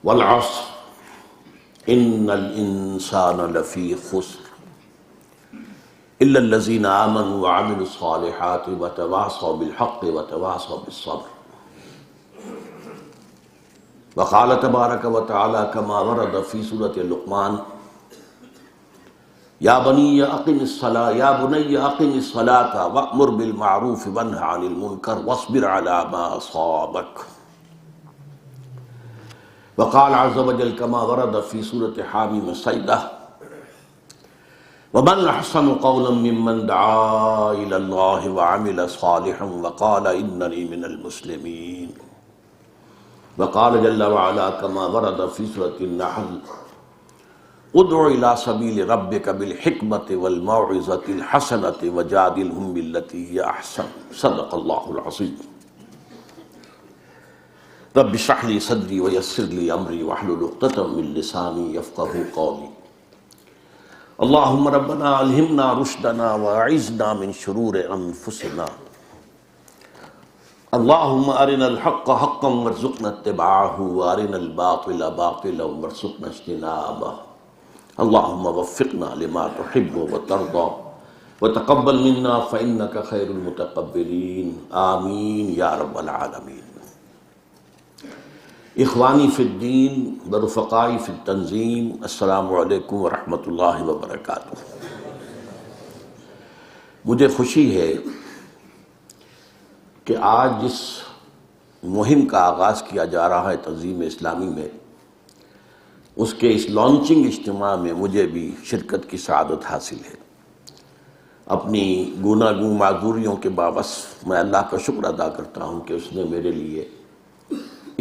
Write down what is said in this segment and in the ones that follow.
والعصر ان الانسان لفی خسر الا الذین آمنوا وعملوا الصالحات وتواصوا بالحق وتواصوا بالصبر. وقال تبارک وتعالی کما ورد فی سورۃ لقمان یا بنی اقم الصلاۃ وأمر بالمعروف وانہ عن المنکر واصبر علی ما اصابک. وقال عز وجل كما ورد في سورة حامیم السجدہ ومن احسن قولا ممن دعا الى اللہ وعمل صالحا وقال اننی من المسلمین. وقال جل وعلا كما ورد في سورة النحل ادع الى سبیل ربک بالحکمۃ والموعظۃ الحسنۃ وجادلہم باللتی ہی احسن. صدق اللہ العظیم. رب اشرح لي صدری ویسر لي امری واحلل عقدۃ من لسانی یفقہوا قولی. اللہم ربنا الہمنا رشدنا واعذنا من شرور انفسنا. اللہم ارنا الحق حقا وارزقنا اتباعہ وارنا الباطل باطلا وارزقنا اجتنابہ. اللہم وفقنا لما تحب وترضى وتقبل منا فإنك خیر المتقبلین. آمین یا رب العالمین. اخوانی فی الدین ورفقائی فی التنظیم، السلام علیکم ورحمۃ اللہ وبرکاتہ. مجھے خوشی ہے کہ آج جس مہم کا آغاز کیا جا رہا ہے تنظیم اسلامی میں، اس کے اس لانچنگ اجتماع میں مجھے بھی شرکت کی سعادت حاصل ہے. اپنی گوناگوں معذوریوں کے باوجود میں اللہ کا شکر ادا کرتا ہوں کہ اس نے میرے لیے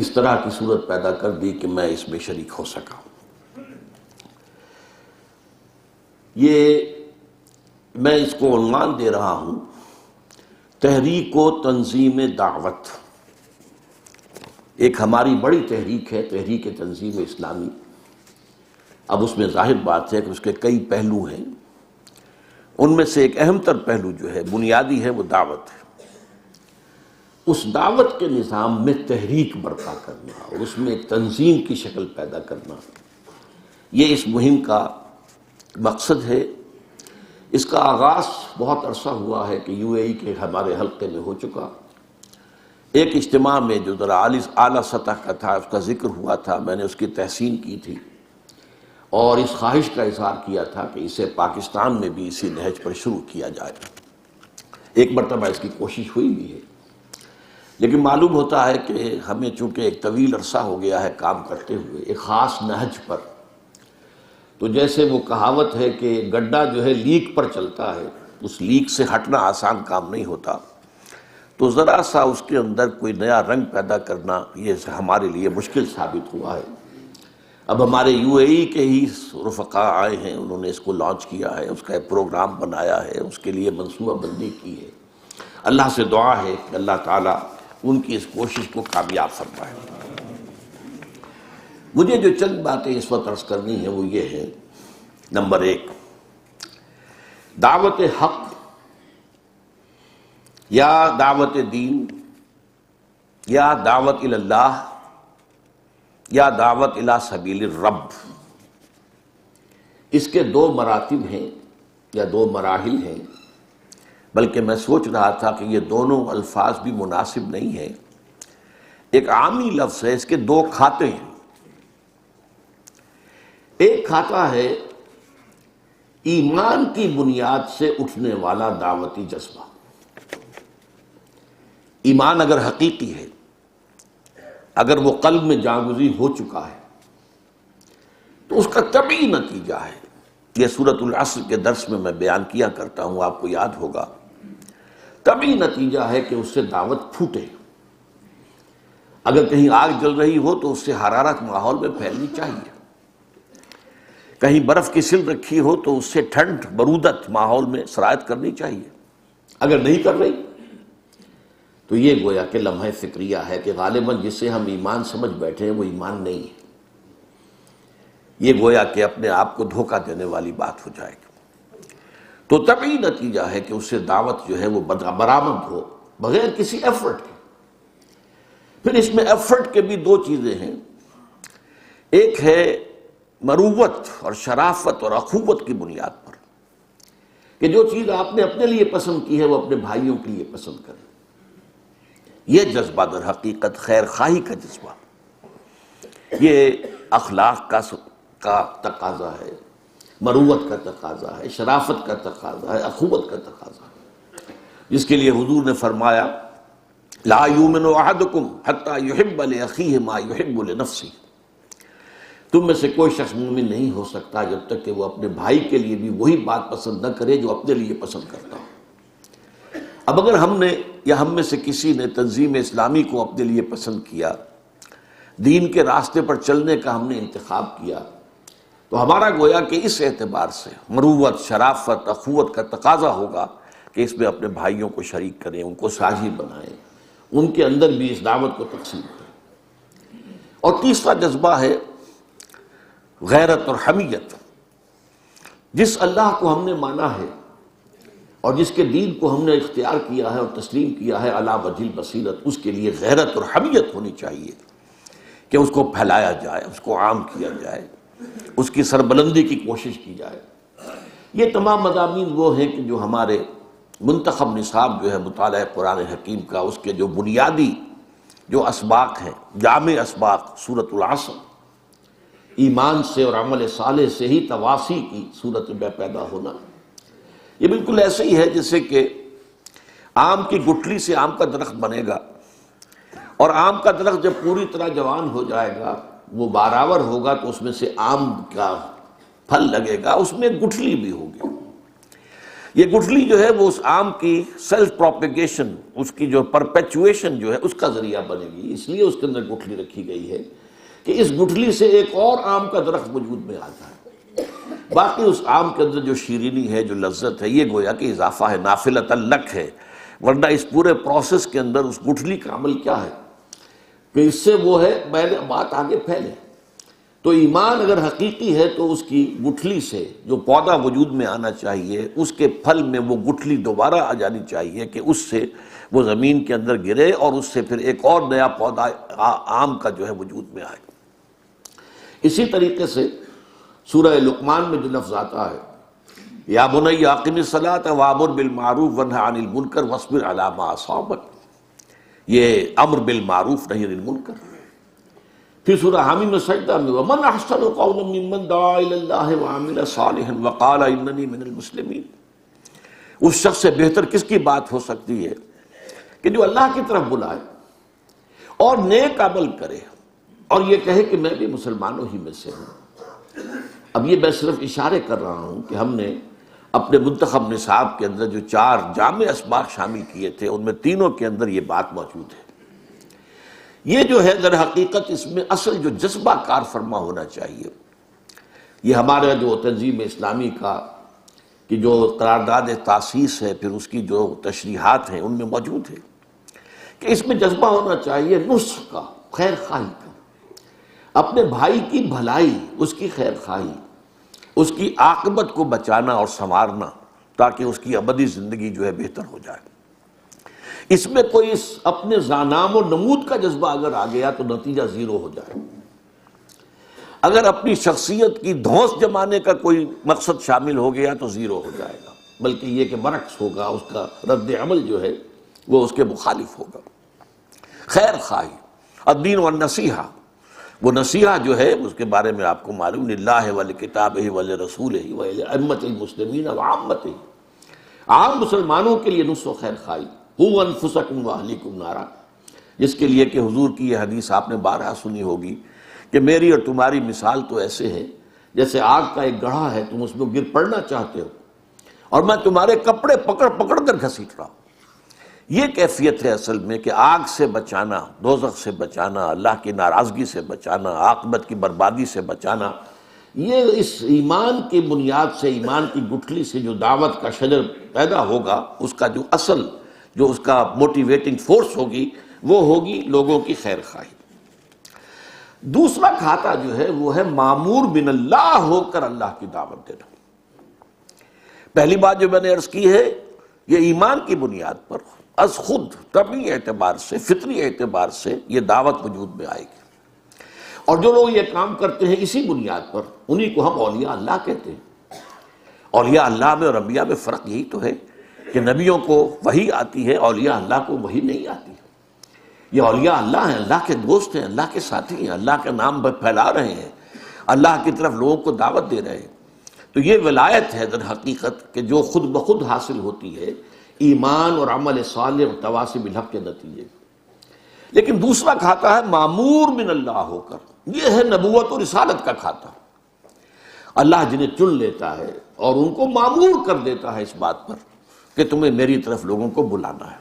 اس طرح کی صورت پیدا کر دی کہ میں اس میں شریک ہو سکا. میں اس کو عنوان دے رہا ہوں تحریک و تنظیم دعوت. ایک ہماری بڑی تحریک ہے، تحریک تنظیم اسلامی. اب اس میں ظاہر بات ہے کہ اس کے کئی پہلو ہیں. ان میں سے ایک اہم تر پہلو جو ہے، بنیادی ہے، وہ دعوت ہے. اس دعوت کے نظام میں تحریک برپا کرنا اور اس میں ایک تنظیم کی شکل پیدا کرنا، یہ اس مہم کا مقصد ہے. اس کا آغاز بہت عرصہ ہوا ہے کہ یو اے ای کے ہمارے حلقے میں ہو چکا. ایک اجتماع میں جو ذرا اعلیٰ سطح کا تھا، اس کا ذکر ہوا تھا، میں نے اس کی تحسین کی تھی اور اس خواہش کا اظہار کیا تھا کہ اسے پاکستان میں بھی اسی نہج پر شروع کیا جائے. ایک مرتبہ اس کی کوشش ہوئی بھی ہے، لیکن معلوم ہوتا ہے کہ ہمیں چونکہ ایک طویل عرصہ ہو گیا ہے کام کرتے ہوئے ایک خاص نہج پر، تو جیسے وہ کہاوت ہے کہ گڈھا جو ہے لیک پر چلتا ہے، اس لیک سے ہٹنا آسان کام نہیں ہوتا. تو ذرا سا اس کے اندر کوئی نیا رنگ پیدا کرنا یہ ہمارے لیے مشکل ثابت ہوا ہے. اب ہمارے یو اے ای کے ہی رفقا آئے ہیں، انہوں نے اس کو لانچ کیا ہے، اس کا ایک پروگرام بنایا ہے، اس کے لیے منصوبہ بندی کی ہے. اللہ سے دعا ہے کہ اللہ تعالیٰ ان کی اس کوشش کو کامیاب فرمائے. مجھے جو چند باتیں اس وقت عرض کرنی ہیں وہ یہ ہے: نمبر ایک، دعوت حق یا دعوت دین یا دعوت اللہ یا دعوت الی سبیل الرب، اس کے دو مراتب ہیں یا دو مراحل ہیں. بلکہ میں سوچ رہا تھا کہ یہ دونوں الفاظ بھی مناسب نہیں ہیں. ایک عامی لفظ ہے، اس کے دو کھاتے ہیں. ایک کھاتا ہے ایمان کی بنیاد سے اٹھنے والا دعوتی جذبہ. ایمان اگر حقیقی ہے، اگر وہ قلب میں جاگزی ہو چکا ہے، تو اس کا طبعی نتیجہ ہے. یہ سورۃ العصر کے درس میں میں بیان کیا کرتا ہوں، آپ کو یاد ہوگا. طبعی نتیجہ ہے کہ اس سے دعوت پھوٹے. اگر کہیں آگ جل رہی ہو تو اس سے حرارت ماحول میں پھیلنی چاہیے. کہیں برف کی سل رکھی ہو تو اس سے ٹھنڈ برودت ماحول میں سرایت کرنی چاہیے. اگر نہیں کر رہی تو یہ گویا کہ لمحہ فکریہ ہے کہ غالباً جسے ہم ایمان سمجھ بیٹھے ہیں وہ ایمان نہیں ہے. یہ گویا کہ اپنے آپ کو دھوکہ دینے والی بات ہو جائے گی. تو طبعی نتیجہ ہے کہ اس سے دعوت جو ہے وہ برآمد ہو بغیر کسی ایفرٹ کے. پھر اس میں ایفرٹ کے بھی دو چیزیں ہیں. ایک ہے مروت اور شرافت اور اخوت کی بنیاد پر، کہ جو چیز آپ نے اپنے لیے پسند کی ہے وہ اپنے بھائیوں کے لیے پسند کریں۔ یہ جذبہ در حقیقت خیر خواہی کا جذبہ، یہ اخلاق کا تقاضا ہے، مروت کا تقاضا ہے، شرافت کا تقاضا ہے، اخوت کا تقاضا ہے، جس کے لیے حضور نے فرمایا لا یؤمن احدکم حتی یحب لاخیہ ما یحب لنفسہ، تم میں سے کوئی شخص مومن نہیں ہو سکتا جب تک کہ وہ اپنے بھائی کے لیے بھی وہی بات پسند نہ کرے جو اپنے لیے پسند کرتا ہو۔ اب اگر ہم نے یا ہم میں سے کسی نے تنظیم اسلامی کو اپنے لیے پسند کیا، دین کے راستے پر چلنے کا ہم نے انتخاب کیا، تو ہمارا گویا کہ اس اعتبار سے مروت، شرافت، اخوت کا تقاضا ہوگا کہ اس میں اپنے بھائیوں کو شریک کریں، ان کو ساجی بنائیں، ان کے اندر بھی اس دعوت کو تقسیم کریں۔ اور تیسرا جذبہ ہے غیرت اور حمیت۔ جس اللہ کو ہم نے مانا ہے اور جس کے دین کو ہم نے اختیار کیا ہے اور تسلیم کیا ہے علی وجہ البصیرت، اس کے لیے غیرت اور حمیت ہونی چاہیے کہ اس کو پھیلایا جائے، اس کو عام کیا جائے، اس کی سربلندی کی کوشش کی جائے۔ یہ تمام مضامین وہ ہیں کہ جو ہمارے منتخب نصاب جو ہے مطالعہ قرآن حکیم کا، اس کے جو بنیادی جو اسباق ہیں، جامع اسباق، سورۃ العصر، ایمان سے اور عمل صالح سے ہی تواصی کی صورت میں پیدا ہونا، یہ بالکل ایسے ہی ہے جیسے کہ آم کی گٹھلی سے آم کا درخت بنے گا، اور آم کا درخت جب پوری طرح جوان ہو جائے گا، وہ باراور ہوگا، تو اس میں سے آم کا پھل لگے گا، اس میں گٹھلی بھی ہوگی۔ یہ گٹھلی جو ہے وہ اس آم کی سیلف پروپیگیشن، اس کی جو پرپیچویشن جو ہے اس کا ذریعہ بنے گی، اس لیے اس کے اندر گٹھلی رکھی گئی ہے کہ اس گٹھلی سے ایک اور آم کا درخت وجود میں آ جائے۔ باقی اس آم کے اندر جو شیرینی ہے، جو لذت ہے، یہ گویا کہ اضافہ ہے، نافلۃ لک ہے، ورنہ اس پورے پروسیس کے اندر اس گٹھلی کا عمل کیا ہے کہ اس سے وہ ہے پہلے بات آگے پھیلے۔ تو ایمان اگر حقیقی ہے تو اس کی گٹھلی سے جو پودا وجود میں آنا چاہیے، اس کے پھل میں وہ گٹھلی دوبارہ آ جانی چاہیے کہ اس سے وہ زمین کے اندر گرے اور اس سے پھر ایک اور نیا پودا آم کا جو ہے وجود میں آئے۔ اسی طریقے سے سورہ لقمان میں جو لفظ آتا ہے یا بنی اقم الصلاۃ وامر بالمعروف وانہ عن المنکر واصبر علی ما اصابک، یہ امر بالمعروف نہی عن المنکر۔ پھر سورہ حامیم سجدہ میں ومن احسن قولا ممن دعا الی اللہ وعمل صالحا وقال اننی من المسلمین، اس شخص سے بہتر کس کی بات ہو سکتی ہے کہ جو اللہ کی طرف بلائے اور نیک عمل کرے اور یہ کہے کہ میں بھی مسلمانوں ہی میں سے ہوں۔ اب یہ میں صرف اشارے کر رہا ہوں کہ ہم نے اپنے منتخب نصاب کے اندر جو 4 جامع اسباق شامل کیے تھے، ان میں تینوں کے اندر یہ بات موجود ہے۔ یہ جو ہے در حقیقت اس میں اصل جو جذبہ کار فرما ہونا چاہیے، یہ ہمارا جو تنظیم اسلامی کا کہ جو قرارداد تاسیس ہے، پھر اس کی جو تشریحات ہیں ان میں موجود ہے کہ اس میں جذبہ ہونا چاہیے نصح کا، خیر خواہی کا، اپنے بھائی کی بھلائی، اس کی خیر خواہی، اس کی عاقبت کو بچانا اور سنوارنا تاکہ اس کی ابدی زندگی جو ہے بہتر ہو جائے۔ اس میں کوئی اپنے نام و نمود کا جذبہ اگر آ گیا تو نتیجہ زیرو ہو جائے۔ اگر اپنی شخصیت کی دھونس جمانے کا کوئی مقصد شامل ہو گیا تو زیرو ہو جائے گا، بلکہ یہ کہ برعکس ہوگا، اس کا رد عمل جو ہے وہ اس کے مخالف ہوگا۔ خیر خواہی، الدین والنصیحہ، وہ نصیحہ جو ہے اس کے بارے میں آپ کو معلوم، للہ ولکتابہ ولرسولہ ولائمۃ المسلمین وعامتہ، عام مسلمانوں کے لیے نصح و خیر خواہی، قوا انفسکم واہلیکم نارا، جس کے لیے کہ حضور کی یہ حدیث آپ نے بارہا سنی ہوگی کہ میری اور تمہاری مثال تو ایسے ہے جیسے آگ کا ایک گڑھا ہے، تم اس میں گر پڑنا چاہتے ہو اور میں تمہارے کپڑے پکڑ پکڑ کر گھسیٹ رہا ہوں۔ یہ کیفیت ہے اصل میں کہ آگ سے بچانا، دوزخ سے بچانا، اللہ کی ناراضگی سے بچانا، عاقبت کی بربادی سے بچانا، یہ اس ایمان کی بنیاد سے، ایمان کی گٹھلی سے جو دعوت کا شجر پیدا ہوگا، اس کا جو اصل جو اس کا موٹیویٹنگ فورس ہوگی وہ ہوگی لوگوں کی خیر خواہی۔ دوسرا کھاتا جو ہے وہ ہے معمور من اللہ ہو کر اللہ کی دعوت دینا۔ پہلی بات جو میں نے عرض کی ہے، یہ ایمان کی بنیاد پر از خود طبعی اعتبار سے، فطری اعتبار سے یہ دعوت وجود میں آئے گی، اور جو لوگ یہ کام کرتے ہیں اسی بنیاد پر، انہی کو ہم اولیاء اللہ کہتے ہیں۔ اولیاء اللہ میں اور انبیاء میں فرق یہی تو ہے کہ نبیوں کو وحی آتی ہے، اولیاء اللہ کو وحی نہیں آتی۔ یہ اولیاء اللہ ہیں، اللہ کے دوست ہیں، اللہ کے ساتھی ہیں، اللہ کا نام پھیلا رہے ہیں، اللہ کی طرف لوگوں کو دعوت دے رہے ہیں۔ تو یہ ولایت ہے در حقیقت کہ جو خود بخود حاصل ہوتی ہے ایمان اور عمل صالح اور تواصی بالحق کے نتیجے۔ لیکن دوسرا کھاتا ہے معمور من اللہ ہو کر، یہ ہے نبوت اور رسالت کا کھاتا۔ اللہ جنہیں چن لیتا ہے اور ان کو معمور کر دیتا ہے اس بات پر کہ تمہیں میری طرف لوگوں کو بلانا ہے،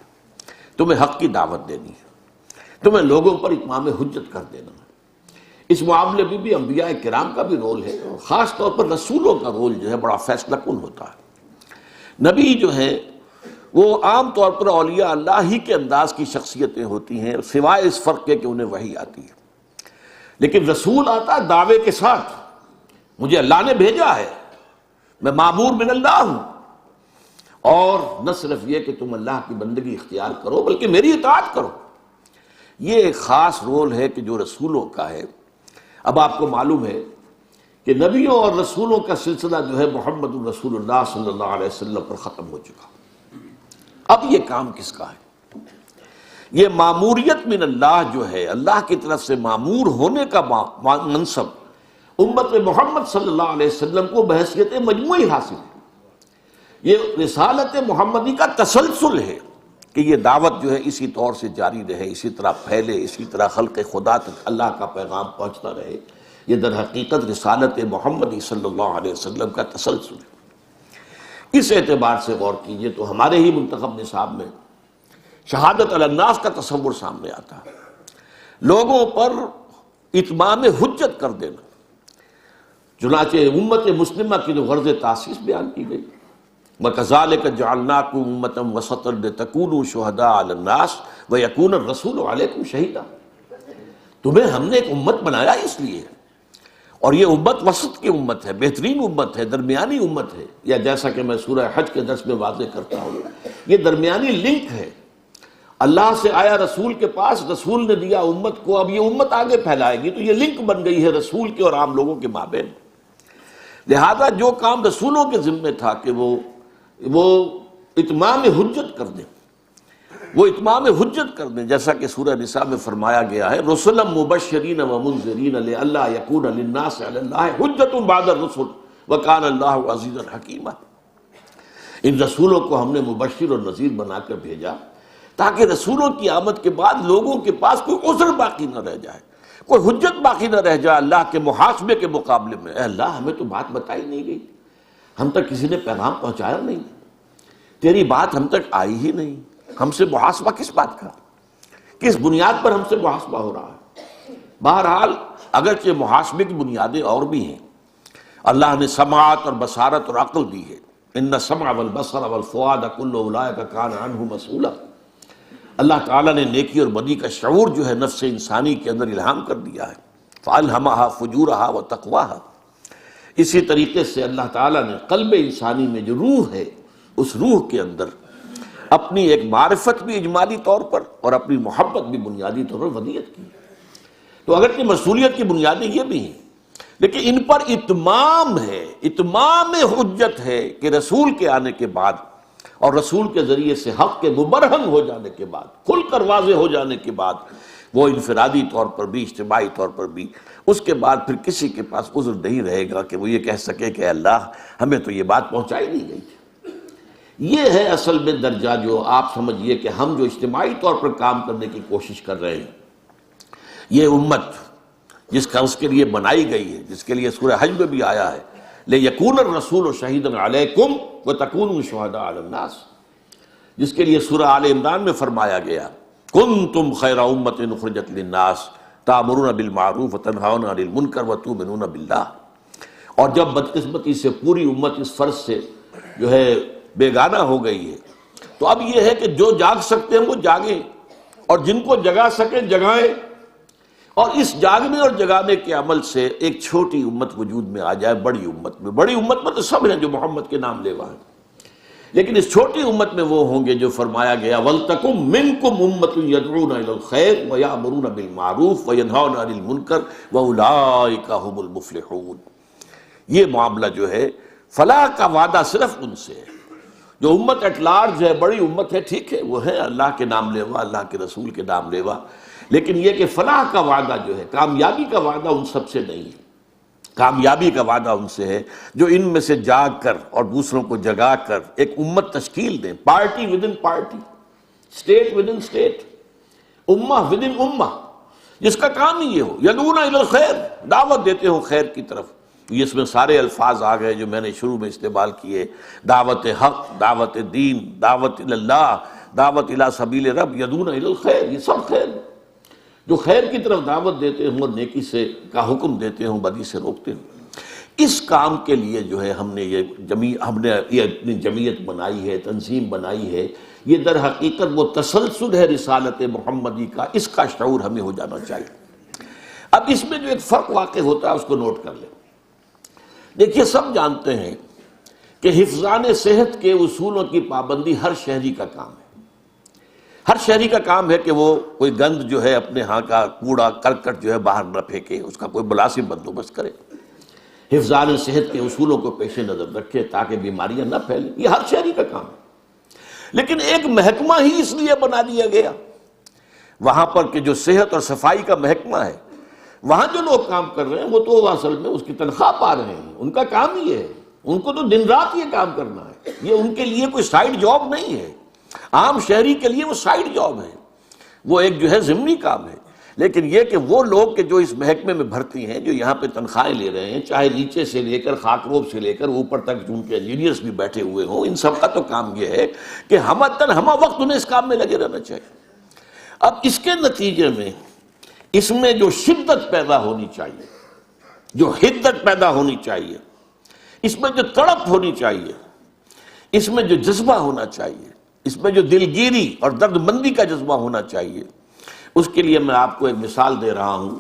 تمہیں حق کی دعوت دینی ہے، تمہیں لوگوں پر اتمام حجت کر دینا ہے۔ اس معاملے میں بھی انبیاء کرام کا بھی رول ہے، اور خاص طور پر رسولوں کا رول جو ہے بڑا فیصلہ کن ہوتا ہے۔ نبی جو ہے وہ عام طور پر اولیاء اللہ ہی کے انداز کی شخصیتیں ہوتی ہیں، سوائے اس فرق کے کہ انہیں وحی آتی ہے۔ لیکن رسول آتا ہے دعوے کے ساتھ، مجھے اللہ نے بھیجا ہے، میں معمور من اللہ ہوں، اور نہ صرف یہ کہ تم اللہ کی بندگی اختیار کرو بلکہ میری اطاعت کرو۔ یہ ایک خاص رول ہے کہ جو رسولوں کا ہے۔ اب آپ کو معلوم ہے کہ نبیوں اور رسولوں کا سلسلہ جو ہے محمد الرسول اللہ صلی اللہ علیہ وسلم پر ختم ہو چکا۔ اب یہ کام کس کا ہے؟ یہ معموریت من اللہ جو ہے، اللہ کی طرف سے معمور ہونے کا منصب امت محمد صلی اللہ علیہ وسلم کو بحیثیت مجموعی حاصل ہے۔ یہ رسالت محمدی کا تسلسل ہے کہ یہ دعوت جو ہے اسی طور سے جاری رہے، اسی طرح پھیلے، اسی طرح خلق خدا تک اللہ کا پیغام پہنچتا رہے۔ یہ در حقیقت رسالت محمدی صلی اللہ علیہ وسلم کا تسلسل ہے۔ اس اعتبار سے غور کیجئے تو ہمارے ہی منتخب نصاب میں شہادت علی الناس کا تصور سامنے آتا ہے، لوگوں پر اتمام حجت کر دینا۔ چنانچہ امت مسلمہ کی جو غرض تاسیس بیان کی گئی، وَكَذَلِكَ جَعَلْنَاكُمْ أُمَّةً وَسَطًا لِتَكُونُوا شُهَدَاءَ عَلَى النَّاسِ وَيَكُونَ الرَّسُولُ عَلَيْكُمْ شَهِيدًا۔ تمہیں ہم نے ایک امت بنایا اس لیے، اور یہ امت وسط کی امت ہے، بہترین امت ہے، درمیانی امت ہے، یا جیسا کہ میں سورہ حج کے درس میں واضح کرتا ہوں، یہ درمیانی لنک ہے۔ اللہ سے آیا رسول کے پاس، رسول نے دیا امت کو، اب یہ امت آگے پھیلائے گی، تو یہ لنک بن گئی ہے رسول کے اور عام لوگوں کے مابین۔ لہذا جو کام رسولوں کے ذمے تھا کہ وہ اتمام حجت کر دیں، وہ اتمام حجت کر دیں، جیسا کہ سورہ نساء میں فرمایا گیا ہے رسلا مبشرین ومنذرین لئلا یکون للناس علی اللہ حجت بعد الرسل وکان اللہ عزیزا حکیما۔ ان رسولوں کو ہم نے مبشر اور نذیر بنا کر بھیجا تاکہ رسولوں کی آمد کے بعد لوگوں کے پاس کوئی عذر باقی نہ رہ جائے، کوئی حجت باقی نہ رہ جائے اللہ کے محاسبے کے مقابلے میں۔ اے اللہ، ہمیں تو بات بتائی نہیں گئی، ہم تک کسی نے پیغام پہنچایا نہیں، تیری بات ہم تک آئی ہی نہیں، ہم سے محاسبہ کس بات کا، کس بنیاد پر ہم سے محاسبہ ہو رہا ہے؟ بہرحال اگرچہ محاسبے کی بنیادیں اور بھی ہیں، اللہ نے سماعت اور بصارت اور عقل دی ہے، ان السمع والبصر والفؤاد کل اولئک کان عنہ مسئولا۔ اللہ تعالیٰ نے نیکی اور بدی کا شعور جو ہے نفس انسانی کے اندر الہام کر دیا ہے، فَأَلْهَمَهَا فُجُورَهَا وَتَقْوَاهَا۔ اسی طریقے سے اللہ تعالیٰ نے قلب انسانی میں جو روح ہے، اس روح کے اندر اپنی ایک معرفت بھی اجمالی طور پر اور اپنی محبت بھی بنیادی طور پر ودیت کی۔ تو اگرچہ مسئولیت کی بنیادیں یہ بھی ہیں، لیکن ان پر اتمام ہے، اتمام حجت ہے کہ رسول کے آنے کے بعد اور رسول کے ذریعے سے حق کے مبرہن ہو جانے کے بعد، کھل کر واضح ہو جانے کے بعد، وہ انفرادی طور پر بھی اجتماعی طور پر بھی، اس کے بعد پھر کسی کے پاس عذر نہیں رہے گا کہ وہ یہ کہہ سکے کہ اللہ ہمیں تو یہ بات پہنچائی نہیں گئی۔ یہ ہے اصل میں درجہ جو آپ سمجھیے کہ ہم جو اجتماعی طور پر کام کرنے کی کوشش کر رہے ہیں، یہ امت جس کا اس کے لیے بنائی گئی ہے، جس کے لیے سورہ حج میں بھی آیا ہے لِيَكُونَ الرَّسُولُ شَهِيدًا عَلَيْكُمْ وَتَكُونُوا شُهَدَاءَ عَلَى النَّاسِ، جس کے لیے سورہ آل عمران میں فرمایا گیا كُنْتُمْ خَيْرَ أُمَّةٍ أُخْرِجَتْ لِلنَّاسِ تَأْمُرُونَ بِالْمَعْرُوفِ وَتَنْهَوْنَ عَنِ الْمُنكَرِ وَتُؤْمِنُونَ بِاللَّهِ۔ اور جب بدقسمتی سے پوری امت اس فرض سے جو ہے بیگانہ ہو گئی ہے، تو اب یہ ہے کہ جو جاگ سکتے ہیں وہ جاگیں، اور جن کو جگا سکیں جگائیں، اور اس جاگنے اور جگانے کے عمل سے ایک چھوٹی امت وجود میں آ جائے بڑی امت میں۔ بڑی امت میں تو سب ہیں جو محمد کے نام لیوا ہیں، لیکن اس چھوٹی امت میں وہ ہوں گے جو فرمایا گیا وَلْتَكُمْ مِنْكُمْ أُمَّةٌ يَدْعُونَ إِلَى الْخَيْرِ وَيَأْمُرُونَ بِالْمَعْرُوفِ وَيَنْهَوْنَ عَنِ الْمُنْكَرِ وَأُولَٰئِكَ هُمُ الْمُفْلِحُونَ۔ یہ معاملہ جو ہے فلاح کا وعدہ صرف ان سے ہے۔ جو امت ایٹ لارج ہے، بڑی امت ہے، ٹھیک ہے، وہ ہے اللہ کے نام لیوا، اللہ کے رسول کے نام لیوا، لیکن یہ کہ فلاح کا وعدہ جو ہے، کامیابی کا وعدہ ان سب سے نہیں ہے۔ کامیابی کا وعدہ ان سے ہے جو ان میں سے جاگ کر اور دوسروں کو جگا کر ایک امت تشکیل دیں، party with in party, state with in state, امہ ود ان امہ، جس کا کام ہی یہ ہو، یدعون الی الخیر، دعوت دیتے ہو خیر کی طرف۔ یہ اس میں سارے الفاظ آ گئے جو میں نے شروع میں استعمال کیے، دعوت حق، دعوت دین، دعوت الی اللہ، دعوت الی سبیل رب، یدعون الی الخیر، یہ سب خیر ہے۔ جو خیر کی طرف دعوت دیتے ہوں اور نیکی سے کا حکم دیتے ہوں، بدی سے روکتے ہوں۔ اس کام کے لیے جو ہے ہم نے یہ اپنی جمعیت بنائی ہے، تنظیم بنائی ہے۔ یہ در حقیقت وہ تسلسل ہے رسالت محمدی کا، اس کا شعور ہمیں ہو جانا چاہیے۔ اب اس میں جو ایک فرق واقع ہوتا ہے اس کو نوٹ کر لیں۔ دیکھیے، سب جانتے ہیں کہ حفظان صحت کے اصولوں کی پابندی ہر شہری کا کام ہے۔ ہر شہری کا کام ہے کہ وہ کوئی گند جو ہے اپنے ہاں کا کوڑا کرکٹ جو ہے باہر نہ پھینکے، اس کا کوئی مناسب بندوبست کرے، حفظان صحت کے اصولوں کو پیش نظر رکھے تاکہ بیماریاں نہ پھیلیں۔ یہ ہر شہری کا کام ہے، لیکن ایک محکمہ ہی اس لیے بنا دیا گیا وہاں پر کہ جو صحت اور صفائی کا محکمہ ہے، وہاں جو لوگ کام کر رہے ہیں وہ تو اصل میں اس کی تنخواہ پا رہے ہیں، ان کا کام ہی ہے، ان کو تو دن رات یہ کام کرنا ہے، یہ ان کے لیے کوئی سائیڈ جاب نہیں ہے۔ عام شہری کے لیے وہ سائیڈ جاب ہے، وہ ایک جو ہے ضمنی کام ہے۔ لیکن یہ کہ وہ لوگ کہ جو اس محکمے میں بھرتی ہیں، جو یہاں پہ تنخواہیں لے رہے ہیں، چاہے نیچے سے لے کر خاکروب سے لے کر اوپر تک جو ان کے انجینئرز بھی بیٹھے ہوئے ہوں، ان سب کا تو کام یہ ہے کہ ہمہ وقت انہیں اس کام میں لگے رہنا چاہیے۔ اب اس کے نتیجے میں اس میں جو شدت پیدا ہونی چاہیے، جو حدت پیدا ہونی چاہیے، اس میں جو تڑپ ہونی چاہیے، اس میں جو جذبہ ہونا چاہیے، اس میں جو دلگیری اور درد مندی کا جذبہ ہونا چاہیے، اس کے لیے میں آپ کو ایک مثال دے رہا ہوں۔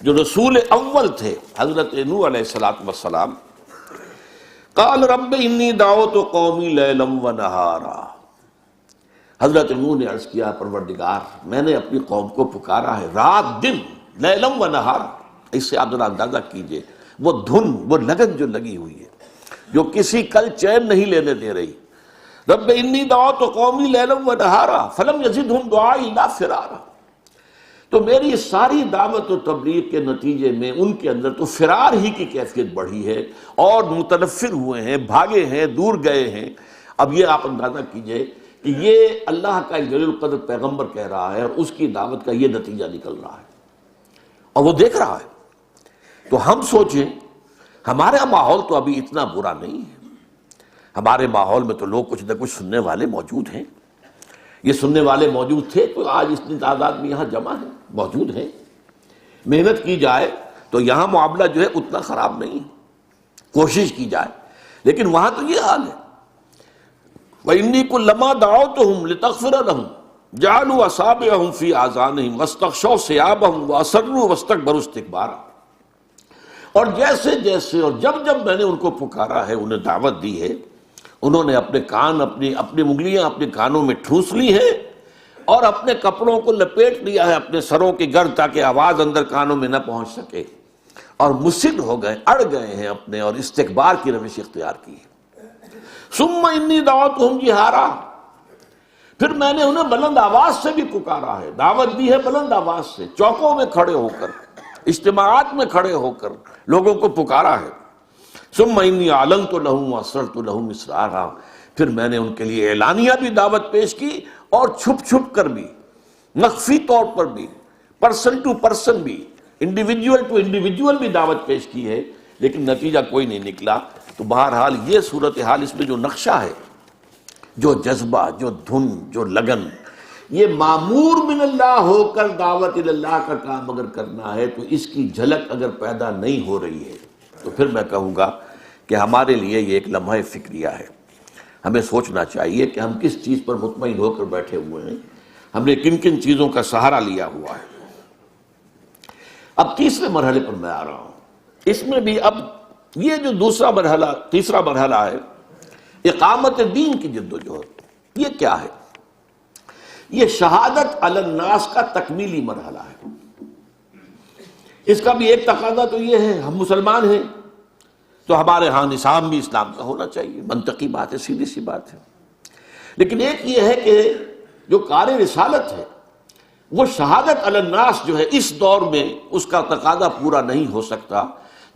جو رسول اول تھے حضرت نوح علیہ السلام، قال رب انی دعوت قومی لیلا ونہارا، حضرت نوح نے عرض کیا پروردگار میں نے اپنی قوم کو پکارا ہے رات دن، لیلا ونہارا۔ اس سے آپ ذرا اندازہ کیجئے وہ دھن، وہ لگن جو لگی ہوئی ہے، جو کسی کل چین نہیں لینے دے رہی۔ رب انی دعوت قومی لیلا ونہارا فلم یزدہم دعائی الا فرارا۔ تو میری ساری دعوت و تبلیغ کے نتیجے میں ان کے اندر تو فرار ہی کی کیفیت بڑھی ہے اور متنفر ہوئے ہیں، بھاگے ہیں، دور گئے ہیں۔ اب یہ آپ اندازہ کیجئے کہ یہ اللہ کا ایک جلیل القدر پیغمبر کہہ رہا ہے اور اس کی دعوت کا یہ نتیجہ نکل رہا ہے اور وہ دیکھ رہا ہے۔ تو ہم سوچیں، ہمارا ماحول تو ابھی اتنا برا نہیں ہے، ہمارے ماحول میں تو لوگ کچھ نہ کچھ سننے والے موجود ہیں۔ یہ سننے والے موجود تھے تو آج اتنی تعداد میں یہاں جمع ہے، موجود ہیں۔ محنت کی جائے تو یہاں معاملہ جو ہے اتنا خراب نہیں ہے، کوشش کی جائے، لیکن وہاں تو یہ حال ہے۔ وَإِنِّي كُلَّمَا دَعَوْتُهُمْ لِتَغْفِرَ لَهُمْ جَعَلُوا أَصَابِعَهُمْ فِي آذَانِهِمْ وَاسْتَغْشَوْا ثِيَابَهُمْ وَأَصَرُّوا وَاسْتَكْبَرُوا اسْتِكْبَارًا۔ اور جیسے جیسے اور جب جب میں نے ان کو پکارا ہے، انہیں دعوت دی ہے، انہوں نے اپنے کان، اپنی انگلیاں اپنے کانوں میں ٹھوس لی ہیں اور اپنے کپڑوں کو لپیٹ لیا ہے اپنے سروں کے گرد تاکہ آواز اندر کانوں میں نہ پہنچ سکے، اور مصر ہو گئے، اڑ گئے ہیں اپنے، اور استکبار کی روش اختیار کی ہے۔ ثم انی دعوتہم جہارا، پھر میں نے انہیں بلند آواز سے بھی پکارا ہے، دعوت دی ہے بلند آواز سے، چوکوں میں کھڑے ہو کر، اجتماعات میں کھڑے ہو کر لوگوں کو پکارا ہے۔ ثم انی اعلنت لہم واسررت لہم اسرارا، پھر میں نے ان کے لیے اعلانیہ بھی دعوت پیش کی اور چھپ چھپ کر بھی، مخفی طور پر بھی، پرسن ٹو پرسن بھی، انڈیویجول ٹو انڈیویجول بھی دعوت پیش کی ہے، لیکن نتیجہ کوئی نہیں نکلا۔ تو بہرحال یہ صورتحال، اس میں جو نقشہ ہے، جو جذبہ، جو دھن، جو لگن، یہ معمور من اللہ ہو کر دعوت اللہ کا کام اگر کرنا ہے تو اس کی جھلک اگر پیدا نہیں ہو رہی ہے تو پھر میں کہوں گا کہ ہمارے لیے یہ ایک لمحہ فکریہ ہے۔ ہمیں سوچنا چاہیے کہ ہم کس چیز پر مطمئن ہو کر بیٹھے ہوئے ہیں، ہم نے کن کن چیزوں کا سہارا لیا ہوا ہے۔ اب تیسرے مرحلے پر میں آ رہا ہوں۔ اس میں بھی اب یہ جو تیسرا مرحلہ ہے، اقامت دین کی جد و جہد، یہ کیا ہے؟ یہ شہادت علی الناس کا تکمیلی مرحلہ ہے۔ اس کا بھی ایک تقاضا تو یہ ہے، ہم مسلمان ہیں تو ہمارے ہاں نظام بھی اسلام کا ہونا چاہیے، منطقی بات ہے، سیدھی سی بات ہے۔ لیکن ایک یہ ہے کہ جو کار رسالت ہے وہ شہادت علی الناس جو ہے اس دور میں اس کا تقاضا پورا نہیں ہو سکتا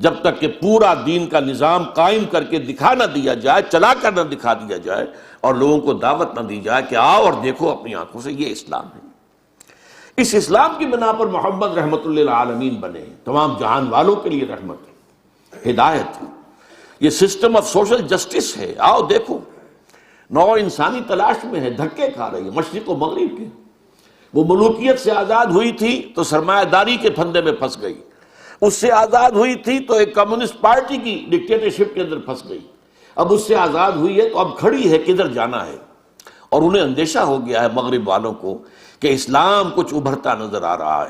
جب تک کہ پورا دین کا نظام قائم کر کے دکھا نہ دیا جائے، چلا کر نہ دکھا دیا جائے، اور لوگوں کو دعوت نہ دی جائے کہ آؤ اور دیکھو اپنی آنکھوں سے یہ اسلام ہے۔ اس اسلام کی بنا پر محمد رحمت للعالمین بنے ہیں، تمام جہان والوں کے لیے رحمت ہے، ہدایت ہے، یہ سسٹم آف سوشل جسٹس ہے، آؤ دیکھو۔ نو انسانی تلاش میں ہے، دھکے کھا رہی ہے مشرق و مغرب کے۔ وہ ملوکیت سے آزاد ہوئی تھی تو سرمایہ داری کے پھندے میں پھنس گئی، اس سے آزاد ہوئی تھی تو ایک کمیونسٹ پارٹی کی ڈکٹیٹرشپ کے اندر پھنس گئی، اب اس سے آزاد ہوئی ہے تو اب کھڑی ہے کدھر جانا ہے۔ اور انہیں اندیشہ ہو گیا ہے مغرب والوں کو کہ اسلام کچھ ابھرتا نظر آ رہا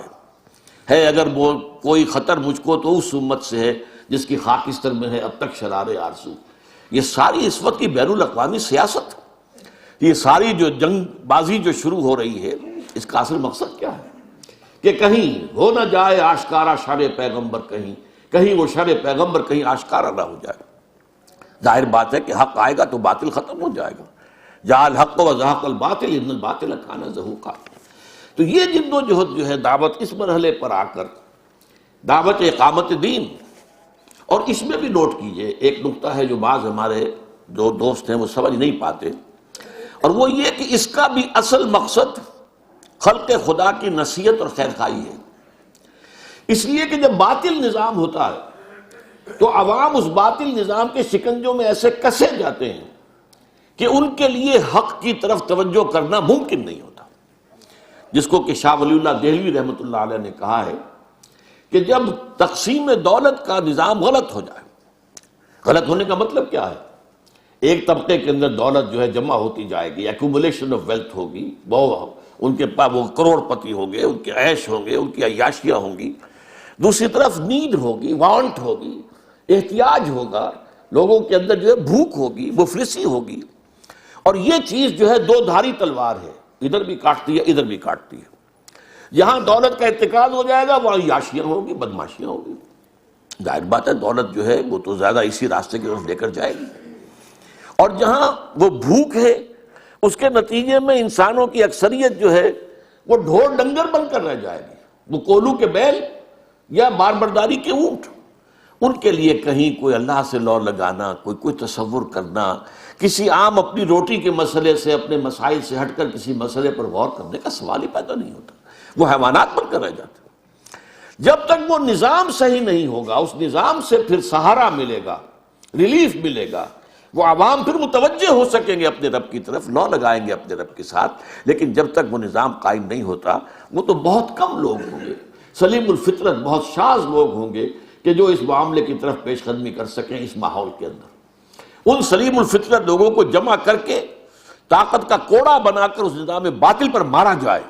ہے اگر وہ کوئی خطر مجھ کو تو اس امت سے ہے جس کی خاکستر میں ہے اب تک شرار آرزو۔ یہ ساری اس وقت کی بین الاقوامی سیاست، یہ ساری جو جنگ بازی جو شروع ہو رہی ہے، اس کا اصل مقصد کیا ہے کہ کہیں ہو نہ جائے آشکارا شر پیغمبر، کہیں وہ شر پیغمبر کہیں آشکارا نہ ہو جائے۔ ظاہر بات ہے کہ حق آئے گا تو باطل ختم ہو جائے گا، جاء الحق وزهق الباطل ان الباطل کان زہوقا۔ تو یہ جد و جہد جو ہے دعوت اس مرحلے پر آ کر دعوت اقامت دین، اور اس میں بھی نوٹ کیجئے ایک نقطہ ہے جو بعض ہمارے جو دوست ہیں وہ سمجھ نہیں پاتے، اور وہ یہ کہ اس کا بھی اصل مقصد خلق خدا کی نصیحت اور خیرخواہی ہے۔ اس لیے کہ جب باطل نظام ہوتا ہے تو عوام اس باطل نظام کے شکنجوں میں ایسے کسے جاتے ہیں کہ ان کے لیے حق کی طرف توجہ کرنا ممکن نہیں ہوتا، جس کو کہ شاہ ولی اللہ دہلوی رحمۃ اللہ علیہ نے کہا ہے کہ جب تقسیم دولت کا نظام غلط ہو جائے، غلط ہونے کا مطلب کیا ہے؟ ایک طبقے کے اندر دولت جو ہے جمع ہوتی جائے گی، ایکومولیشن آف ویلتھ ہوگی، وہ ان کے پاس وہ کروڑ پتی ہوں گے، ان کے عیش ہوں گے، ان کی عیاشیاں ہوں گی۔ دوسری طرف نیڈ ہوگی، وانٹ ہوگی، احتیاج ہوگا، لوگوں کے اندر جو ہے بھوک ہوگی، مفلسی ہوگی، اور یہ چیز جو ہے دو دھاری تلوار ہے، ادھر بھی کاٹتی ہے ادھر بھی کاٹتی ہے۔ جہاں دولت کا ارتکاز ہو جائے گا وہاں عیاشیاں ہوگی، بدماشیاں ہوگی۔ ظاہر بات ہے دولت جو ہے وہ تو زیادہ اسی راستے کی طرف لے کر جائے گی، اور جہاں وہ بھوک ہے اس کے نتیجے میں انسانوں کی اکثریت جو ہے وہ ڈھور ڈنگر بن کر رہ جائے گی، وہ کولو کے بیل یا باربرداری کے اونٹ۔ ان کے لیے کہیں کوئی اللہ سے لو لگانا، کوئی تصور کرنا، کسی عام اپنی روٹی کے مسئلے سے، اپنے مسائل سے ہٹ کر کسی مسئلے پر غور کرنے کا سوال ہی پیدا نہیں ہوتا، وہ حیوانات بن کر رہ جاتے۔ جب تک وہ نظام صحیح نہیں ہوگا، اس نظام سے پھر سہارا ملے گا، ریلیف ملے گا، وہ عوام پھر متوجہ ہو سکیں گے اپنے رب کی طرف، لو لگائیں گے اپنے رب کے ساتھ۔ لیکن جب تک وہ نظام قائم نہیں ہوتا وہ تو بہت کم لوگ ہوں گے، سلیم الفطرت بہت شاذ لوگ ہوں گے کہ جو اس معاملے کی طرف پیش قدمی کر سکیں اس ماحول کے اندر۔ ان سلیم الفطرت لوگوں کو جمع کر کے طاقت کا کوڑا بنا کر اس نظام باطل پر مارا جائے،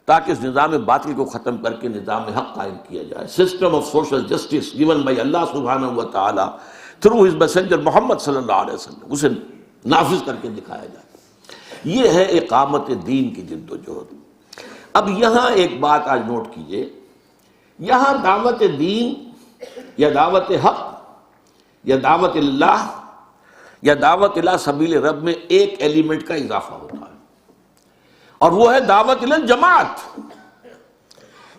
تاکہ اس نظام باطل کو ختم کر کے نظام حق قائم کیا جائے۔ System of social justice given by اللہ سبحانہ و تعالی تھرو ہز میسنجر محمد صلی اللہ علیہ وسلم، اسے نافذ کر کے دکھایا جائے۔ یہ ہے اقامت دین کی جد و جہد۔ اب یہاں ایک بات آج نوٹ کیجئے، یہاں دعوت دین یا دعوت حق یا دعوت اللہ یا دعوت الی سبیل رب میں ایک ایلیمنٹ کا اضافہ ہوتا ہے، اور وہ ہے دعوت الی جماعت۔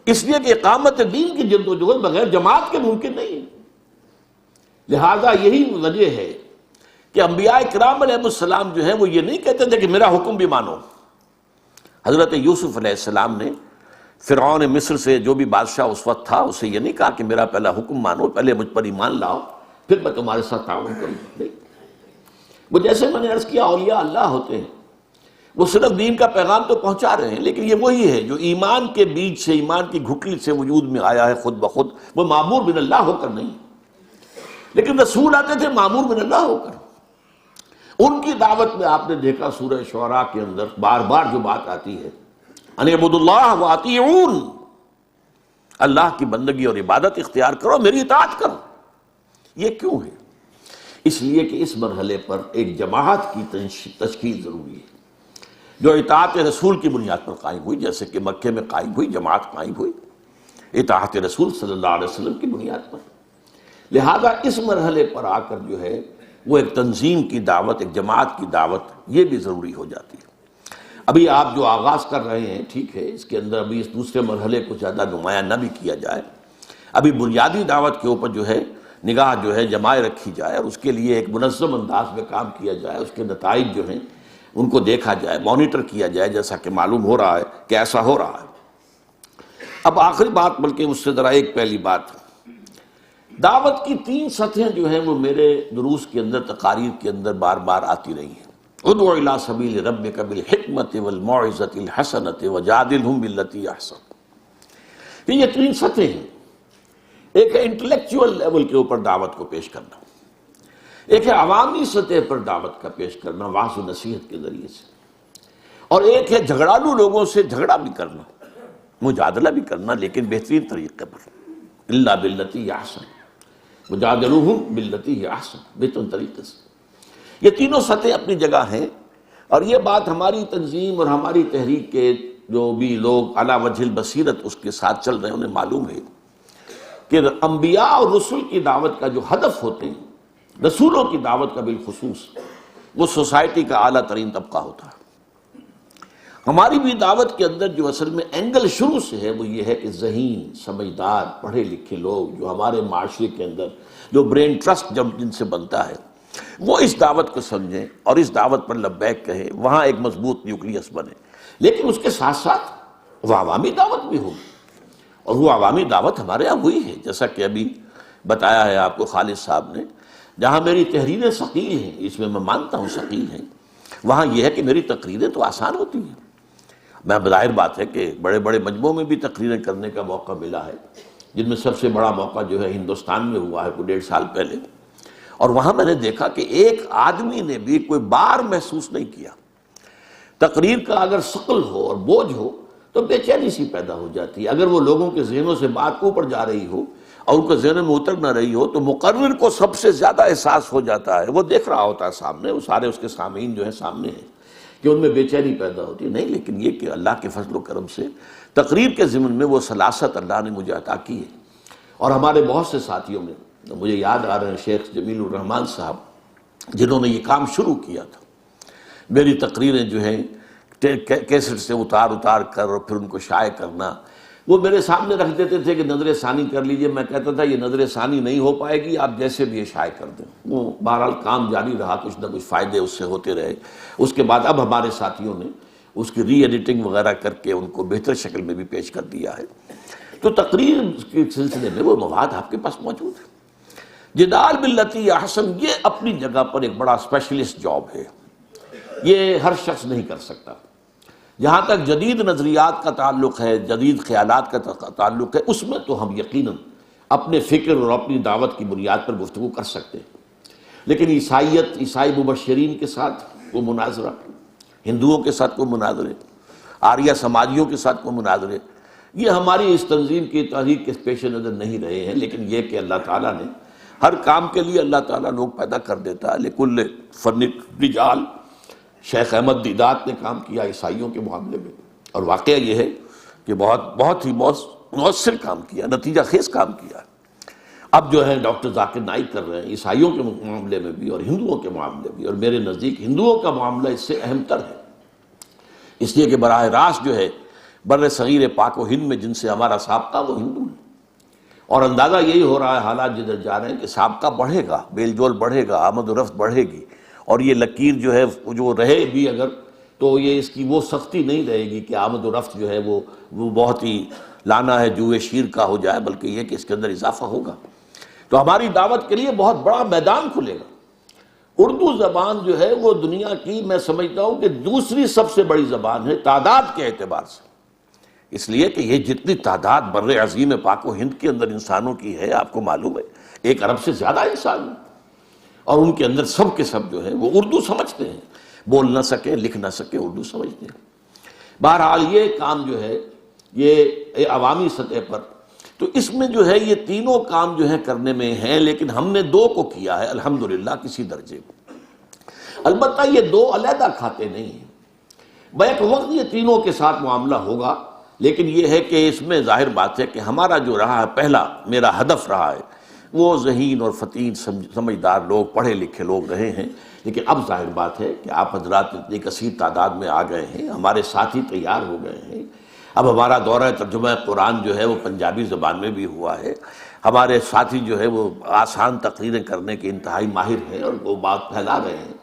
اس لیے کہ اقامت دین کی جد و جہد بغیر جماعت کے ممکن نہیں ہے۔ لہذا یہی وجہ ہے کہ انبیاء کرام علیہ السلام جو ہیں وہ یہ نہیں کہتے تھے کہ میرا حکم بھی مانو۔ حضرت یوسف علیہ السلام نے فرعون مصر سے جو بھی بادشاہ اس وقت تھا اسے یہ نہیں کہا کہ میرا پہلا حکم مانو، پہلے مجھ پر ایمان لاؤ پھر میں تمہارے ساتھ تعاون کروں گا۔ وہ جیسے میں نے عرض کیا اولیاء اللہ ہوتے ہیں، وہ صرف دین کا پیغام تو پہنچا رہے ہیں، لیکن یہ وہی ہے جو ایمان کے بیج سے، ایمان کی گھٹلی سے وجود میں آیا ہے خود بخود، وہ معمور من اللہ ہو کر نہیں، لیکن رسول آتے تھے معمور من اللہ ہو کر۔ ان کی دعوت میں آپ نے دیکھا سورہ شعراء کے اندر بار بار جو بات آتی ہے، ان اعبدوا اللہ واطیعون، اللہ کی بندگی اور عبادت اختیار کرو، میری اطاعت کرو۔ یہ کیوں ہے؟ اس لیے کہ اس مرحلے پر ایک جماعت کی تشکیل ضروری ہے جو اطاعت رسول کی بنیاد پر قائم ہوئی، جیسے کہ مکے میں قائم ہوئی، جماعت قائم ہوئی اطاعت رسول صلی اللہ علیہ وسلم کی بنیاد پر۔ لہذا اس مرحلے پر آ کر جو ہے وہ ایک تنظیم کی دعوت، ایک جماعت کی دعوت، یہ بھی ضروری ہو جاتی ہے۔ ابھی آپ جو آغاز کر رہے ہیں ٹھیک ہے، اس کے اندر ابھی اس دوسرے مرحلے کو زیادہ نمایاں نہ بھی کیا جائے، ابھی بنیادی دعوت کے اوپر جو ہے نگاہ جو ہے جمائے رکھی جائے اور اس کے لیے ایک منظم انداز میں کام کیا جائے، اس کے نتائج جو ہیں ان کو دیکھا جائے، مانیٹر کیا جائے، جیسا کہ معلوم ہو رہا ہے کہ ایسا ہو رہا ہے۔ اب آخری بات، بلکہ اس سے ذرا ایک پہلی بات، دعوت کی 3 سطحیں جو ہیں وہ میرے دروس کے اندر، تقاریر کے اندر بار بار آتی رہی ہیں۔ ادعو الی سبیل ربک بالحکمۃ والموعظۃ الحسنۃ وجادلھم باللتی احسن۔ یہ 3 سطحیں ہیں۔ ایک ہے انٹلیکچوئل لیول کے اوپر دعوت کو پیش کرنا، ایک ہے عوامی سطح پر دعوت کا پیش کرنا وعظ و نصیحت کے ذریعے سے، اور ایک ہے جھگڑالو لوگوں سے جھگڑا بھی کرنا، مجادلہ بھی کرنا، لیکن بہترین طریقے پر، الا باللتی احسن، وجادلوہم باللتی احسن، بہترین طریقے سے۔ یہ تینوں سطحیں اپنی جگہ ہیں، اور یہ بات ہماری تنظیم اور ہماری تحریک کے جو بھی لوگ علی وجہ البصیرت اس کے ساتھ چل رہے ہیں انہیں معلوم ہے کہ انبیاء اور رسل کی دعوت کا جو ہدف ہوتے ہیں، رسولوں کی دعوت کا بالخصوص، وہ سوسائٹی کا اعلیٰ ترین طبقہ ہوتا ہے۔ ہماری بھی دعوت کے اندر جو اصل میں اینگل شروع سے ہے وہ یہ ہے کہ ذہین، سمجھدار، پڑھے لکھے لوگ جو ہمارے معاشرے کے اندر جو برین ٹرسٹ جب جن سے بنتا ہے وہ اس دعوت کو سمجھیں اور اس دعوت پر لبیک کہیں، وہاں ایک مضبوط نیوکلیس بنے۔ لیکن اس کے ساتھ ساتھ وہ عوامی دعوت بھی ہوگی، اور وہ عوامی دعوت ہمارے یہاں ہوئی ہے، جیسا کہ ابھی بتایا ہے آپ کو خالد صاحب نے۔ جہاں میری تحریریں ثقیل ہیں، اس میں میں مانتا ہوں ثقیل ہیں، وہاں یہ ہے کہ میری تقریریں تو آسان ہوتی ہیں۔ میں بظاہر بات ہے کہ بڑے بڑے مجموعوں میں بھی تقریریں کرنے کا موقع ملا ہے، جن میں سب سے بڑا موقع جو ہے ہندوستان میں ہوا ہے کوئی 1.5 سال پہلے، اور وہاں میں نے دیکھا کہ ایک آدمی نے بھی کوئی بار محسوس نہیں کیا۔ تقریر کا اگر ثقل ہو اور بوجھ ہو تو بے چینی سی پیدا ہو جاتی ہے۔ اگر وہ لوگوں کے ذہنوں سے بات اوپر جا رہی ہو اور ان کے ذہنوں میں اتر نہ رہی ہو تو مقرر کو سب سے زیادہ احساس ہو جاتا ہے، وہ دیکھ رہا ہوتا ہے سامنے، وہ سارے اس کے سامعین جو ہیں سامنے ہیں، کہ ان میں بے چینی پیدا ہوتی ہے۔ نہیں، لیکن یہ کہ اللہ کے فضل و کرم سے تقریر کے ضمن میں وہ سلاست اللہ نے مجھے عطا کی ہے، اور ہمارے بہت سے ساتھیوں نے، مجھے یاد آ رہے ہیں شیخ جمیل الرحمان صاحب جنہوں نے یہ کام شروع کیا تھا، میری تقریریں جو ہیں کیسٹ سے اتار کر اور پھر ان کو شائع کرنا، وہ میرے سامنے رکھ دیتے تھے کہ نظر ثانی کر لیجئے۔ میں کہتا تھا یہ نظر ثانی نہیں ہو پائے گی، آپ جیسے بھی یہ شائع کر دیں۔ وہ بہرحال کام جاری رہا، کچھ نہ کچھ فائدے اس سے ہوتے رہے۔ اس کے بعد اب ہمارے ساتھیوں نے اس کی ری ایڈیٹنگ وغیرہ کر کے ان کو بہتر شکل میں بھی پیش کر دیا ہے۔ تو تقریر کے سلسلے میں وہ مواد آپ کے پاس موجود ہے۔ جدال باللتی احسن یہ اپنی جگہ پر ایک بڑا اسپیشلسٹ جاب ہے، یہ ہر شخص نہیں کر سکتا۔ جہاں تک جدید نظریات کا تعلق ہے، جدید خیالات کا تعلق ہے، اس میں تو ہم یقیناً اپنے فکر اور اپنی دعوت کی بنیاد پر گفتگو کر سکتے ہیں۔ لیکن عیسائی مبشرین کے ساتھ وہ مناظرہ، ہندوؤں کے ساتھ وہ مناظرے، آریہ سماجیوں کے ساتھ وہ مناظرے، یہ ہماری اس تنظیم کی تحریک کے پیش نظر نہیں رہے ہیں۔ لیکن یہ کہ اللہ تعالیٰ نے ہر کام کے لیے اللہ تعالیٰ لوگ پیدا کر دیتا ہے، لکل فن رجال۔ شیخ احمد دیدات نے کام کیا عیسائیوں کے معاملے میں، اور واقعہ یہ ہے کہ بہت ہی مؤثر کام کیا، نتیجہ خیز کام کیا۔ اب جو ہے ڈاکٹر ذاکر نائک کر رہے ہیں عیسائیوں کے معاملے میں بھی اور ہندوؤں کے معاملے بھی، اور میرے نزدیک ہندوؤں کا معاملہ اس سے اہم تر ہے، اس لیے کہ براہ راست جو ہے بر صغیر پاک و ہند میں جن سے ہمارا سابقہ وہ ہندو ہیں، اور اندازہ یہی ہو رہا ہے حالات جدھر جا رہے ہیں کہ سابقہ بڑھے گا، بیل جول بڑھے گا، آمد و رفت بڑھے گی، اور یہ لکیر جو ہے جو رہے بھی اگر تو یہ اس کی وہ سختی نہیں رہے گی کہ آمد و رفت جو ہے وہ بہت ہی لانا ہے جوئے شیر کا ہو جائے، بلکہ یہ کہ اس کے اندر اضافہ ہوگا۔ تو ہماری دعوت کے لیے بہت بڑا میدان کھلے گا۔ اردو زبان جو ہے وہ دنیا کی میں سمجھتا ہوں کہ دوسری سب سے بڑی زبان ہے تعداد کے اعتبار سے، اس لیے کہ یہ جتنی تعداد بر عظیم پاک و ہند کے اندر انسانوں کی ہے، آپ کو معلوم ہے 1 ارب سے زیادہ انسان ہیں، اور ان کے اندر سب کے سب جو ہے وہ اردو سمجھتے ہیں، بول نہ سکے لکھ نہ سکے اردو سمجھتے ہیں۔ بہرحال یہ کام جو ہے یہ عوامی سطح پر تو اس میں جو ہے یہ تینوں کام جو ہے کرنے میں ہیں، لیکن ہم نے دو کو کیا ہے الحمدللہ کسی درجے میں۔ البتہ یہ دو علیحدہ کھاتے نہیں ہیں، بیک وقت یہ تینوں کے ساتھ معاملہ ہوگا، لیکن یہ ہے کہ اس میں ظاہر بات ہے کہ ہمارا جو رہا ہے پہلا میرا ہدف رہا ہے وہ ذہین اور فطین سمجھدار لوگ، پڑھے لکھے لوگ رہے ہیں، لیکن اب ظاہر بات ہے کہ آپ حضرات اتنی کثیر تعداد میں آ گئے ہیں، ہمارے ساتھی تیار ہو گئے ہیں، اب ہمارا دورہ ترجمہ قرآن جو ہے وہ پنجابی زبان میں بھی ہوا ہے، ہمارے ساتھی جو ہے وہ آسان تقریریں کرنے کے انتہائی ماہر ہیں اور وہ بات پھیلا رہے ہیں،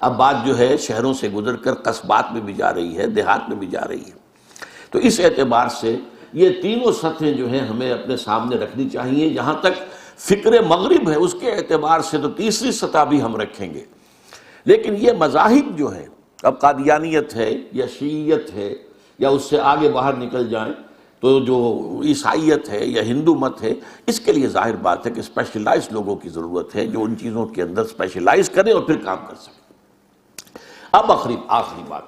اب بات جو ہے شہروں سے گزر کر قصبات میں بھی جا رہی ہے، دیہات میں بھی جا رہی ہے۔ تو اس اعتبار سے یہ تینوں سطحیں جو ہیں ہمیں اپنے سامنے رکھنی چاہیے۔ جہاں تک فکر مغرب ہے اس کے اعتبار سے تو تیسری سطح بھی ہم رکھیں گے، لیکن یہ مذاہب جو ہیں، اب قادیانیت ہے یا شیعیت ہے یا اس سے آگے باہر نکل جائیں تو جو عیسائیت ہے یا ہندو مت ہے، اس کے لیے ظاہر بات ہے کہ اسپیشلائز لوگوں کی ضرورت ہے جو ان چیزوں کے اندر اسپیشلائز کریں اور پھر کام کر سکیں۔ اب آخری بات،